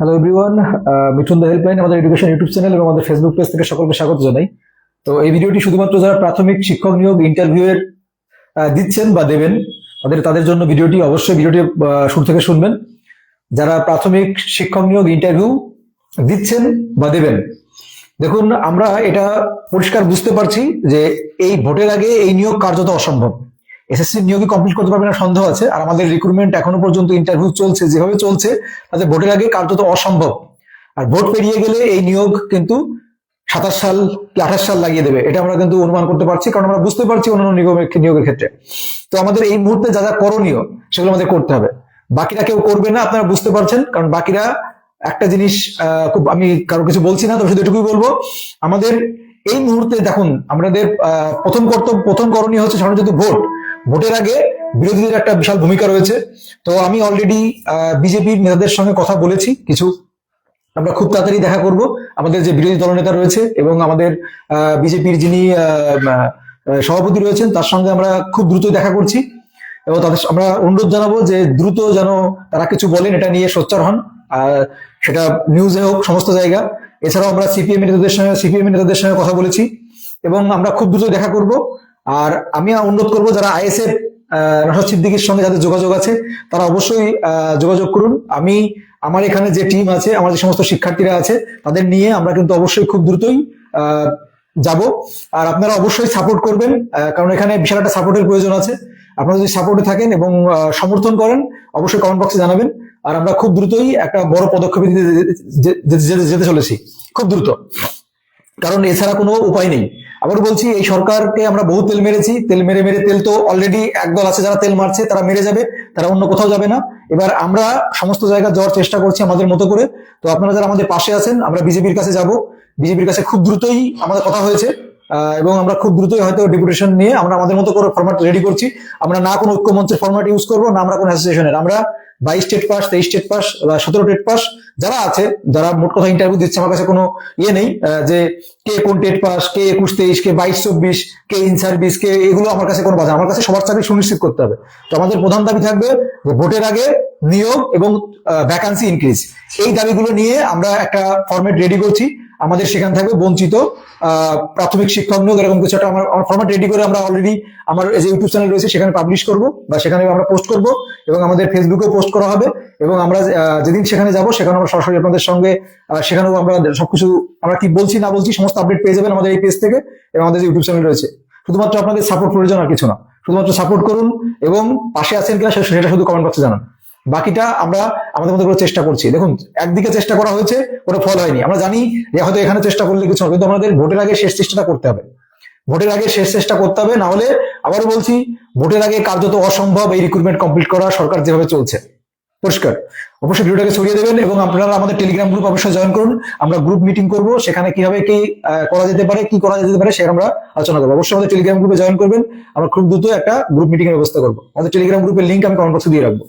Hello everyone, Mithun the helpline আমাদের education YouTube channel এবং আমাদের ফেসবুক পেজ থেকে সকলকে স্বাগত জানাই। তো এই ভিডিওটি শুধুমাত্র যারা প্রাথমিক শিক্ষক নিয়োগ ইন্টারভিউ এর দিচ্ছেন বা দেবেন তাদের জন্য ভিডিওটি শুরু থেকে শুনবেন। যারা প্রাথমিক শিক্ষক নিয়োগ ইন্টারভিউ দিচ্ছেন বা দেবেন, দেখুন আমরা এটা পরিষ্কার বুঝতে পারছি যে এই ভোটের আগে এই নিয়োগ কার্যত অসম্ভব। এসএসসি নিয়োগই কমপ্লিট করতে পারবে না সন্দেহ আছে, আর আমাদের রিক্রুটমেন্ট এখনো পর্যন্ত ইন্টারভিউ চলছে, যেভাবে চলছে তাতে ভোটের আগে কার্যত অসম্ভব। আর ভোট পেরিয়ে গেলে এই নিয়োগ কিন্তু 27 সাল কি 28 সাল লাগিয়ে দেবে, এটা আমরা কিন্তু অনুমান করতে পারছি, কারণ আমরা বুঝতে পারছি অন্যান্য নিয়োগের ক্ষেত্রে। তো আমাদের এই মুহূর্তে যা যা করণীয় সেগুলো আমাদের করতে হবে। বাকিরা কেউ করবে না, আপনারা বুঝতে পারছেন, কারণ বাকিরা একটা জিনিস খুব, আমি কারো কিছু বলছি না, তবে শুধু এটুকুই বলবো, আমাদের এই মুহূর্তে দেখুন আমাদের প্রথম করণীয় হচ্ছে সাধারণত ভোটের আগে বিরোধীদের একটা বিশাল ভূমিকা রয়েছে। তো আমি অলরেডি বিজেপির নেতাদের সঙ্গে কথা বলেছি কিছু, আমরা খুব তাড়াতাড়ি দেখা করব আমাদের যে বিরোধী দলনেতা রয়েছে এবং আমাদের বিজেপির যিনি সভাপতি রয়েছেন তার সঙ্গে আমরা খুব দ্রুত দেখা করছি, এবং তাদের আমরা অনুরোধ জানাবো যে দ্রুত যেন তারা কিছু বলেন, এটা নিয়ে সোচ্চার হন, সেটা নিউজে হোক, সমস্ত জায়গা। এছাড়াও আমরা সিপিএম নেতাদের সঙ্গে কথা বলেছি এবং আমরা খুব দ্রুত দেখা করব। আর আমি অনুরোধ করব যারা আইএসএফ নওশাদ সিদ্দিকীর সঙ্গে যাদের যোগাযোগ আছে তারা অবশ্যই যোগাযোগ করুন। আমার এখানে যে টিম আছে, আমার যে সমস্ত শিক্ষার্থীরা আছে, তাদের নিয়ে আমরা কিন্তু অবশ্যই খুব দ্রুতই যাব। আর আপনারা অবশ্যই সাপোর্ট করবেন, কারণ এখানে বিশাল একটা সাপোর্টের প্রয়োজন আছে। আপনারা যদি সাপোর্টে থাকেন এবং সমর্থন করেন অবশ্যই কমেন্ট বক্সে জানাবেন। আর আমরা খুব দ্রুতই একটা বড় পদক্ষেপ যেতে চলেছি, খুব দ্রুত, কারণ এছাড়া কোনো উপায় নেই। আবার বলছি, এই সরকারকে আমরা বহু তেল মেরেছি, তেল মেরে তেল তো অলরেডি একদল আছে যারা তেল মারছে, তারা মেরে যাবে, তারা অন্য কোথাও যাবে না। এবার আমরা সমস্ত জায়গায় যাওয়ার চেষ্টা করছি আমাদের মতো করে। তো আপনারা যারা আমাদের পাশে আছেন, আমরা বিজেপির কাছে যাব, বিজেপির কাছে খুব দ্রুতই আমাদের কথা হয়েছে, এবং আমরা খুব দ্রুতই হয়তো ডেপুটেশন নিয়ে আমরা আমাদের মতো করে ফরম্যাট রেডি করছি। আমরা না কোনো ঐক্যমঞ্চের ফরম্যাট ইউজ করবো, না আমরা কোনো অ্যাসোসিয়েশনের, আমরা 22 state pass, 23 state pass, 17 TET pass যারা আছে, যারা মোট কথা ইন্টারভিউ দিচ্ছে, আমার কাছে কোনো নেই যে কে কোন টেট পাস, কে 21 23, কে 22 24, কে ইন সার্ভিস, কে, এগুলো আমার কাছে কোনো বাধা। আমার কাছে সবার চাকরি সুনিশ্চিত করতে হবে। তো আমাদের প্রধান দাবি থাকবে যে ভোটের আগে নিয়োগ এবং ভ্যাকান্সি ইনক্রিজ, এই দাবিগুলো নিয়ে আমরা একটা ফরম্যাট রেডি করছি। আমাদের সেখানে থাকবে বঞ্চিত প্রাথমিক শিক্ষক নিয়োগ, এরকম কিছু একটা আমার ফরম্যাট রেডি করে আমরা অলরেডি আমার যে ইউটিউব চ্যানেল রয়েছে সেখানে পাবলিশ করব, বা সেখানে আমরা পোস্ট করব, এবং আমাদের ফেসবুকেও পোস্ট করা হবে। এবং আমরা যেদিন সেখানে যাব সেখানে আমরা সরাসরি আপনাদের সঙ্গে সেখানেও আমরা সবকিছু, আমরা কি বলছি না বলছি সমস্ত আপডেট পেয়ে যাবেন আমাদের এই পেজ থেকে এবং আমাদের যে ইউটিউব চ্যানেল রয়েছে। শুধুমাত্র আপনাদের সাপোর্ট প্রয়োজন, আর কিছু না, শুধুমাত্র সাপোর্ট করুন এবং পাশে আছেন কিনা সেটা শুধু কমেন্ট বক্সে জানান। বাকিটা আমরা আমাদের মতো করে চেষ্টা করছি। দেখুন, একদিকে চেষ্টা করা হয়েছে, কোনো ফল হয়নি, আমরা জানি যে হয়তো এখানে চেষ্টা করলে কিছু হবে, কিন্তু আমাদের ভোটের আগে শেষ চেষ্টাটা করতে হবে, ভোটের আগে শেষ চেষ্টা করতে হবে। না হলে আবারও বলছি, ভোটের আগে কার্যত অসম্ভব এই রিক্রুটমেন্ট কমপ্লিট করা, সরকার যেভাবে চলছে। পরিষ্কার। অবশ্যই ভিডিওটাকে ছড়িয়ে দেবেন এবং আপনারা আমাদের টেলিগ্রাম গ্রুপ অবশ্যই জয়েন করুন। আমরা গ্রুপ মিটিং করব, সেখানে কিভাবে কি করা যেতে পারে, কি করা যেতে পারে সে আমরা আলোচনা করবো। অবশ্যই আমাদের টেলিগ্রাম গ্রুপে জয়েন করবেন, আমরা খুব দ্রুত একটা গ্রুপ মিটিং এর ব্যবস্থা করবো। আমাদের টেলিগ্রাম গ্রুপের লিঙ্ক আমি কমেন্ট বক্সে দিয়ে রাখবো।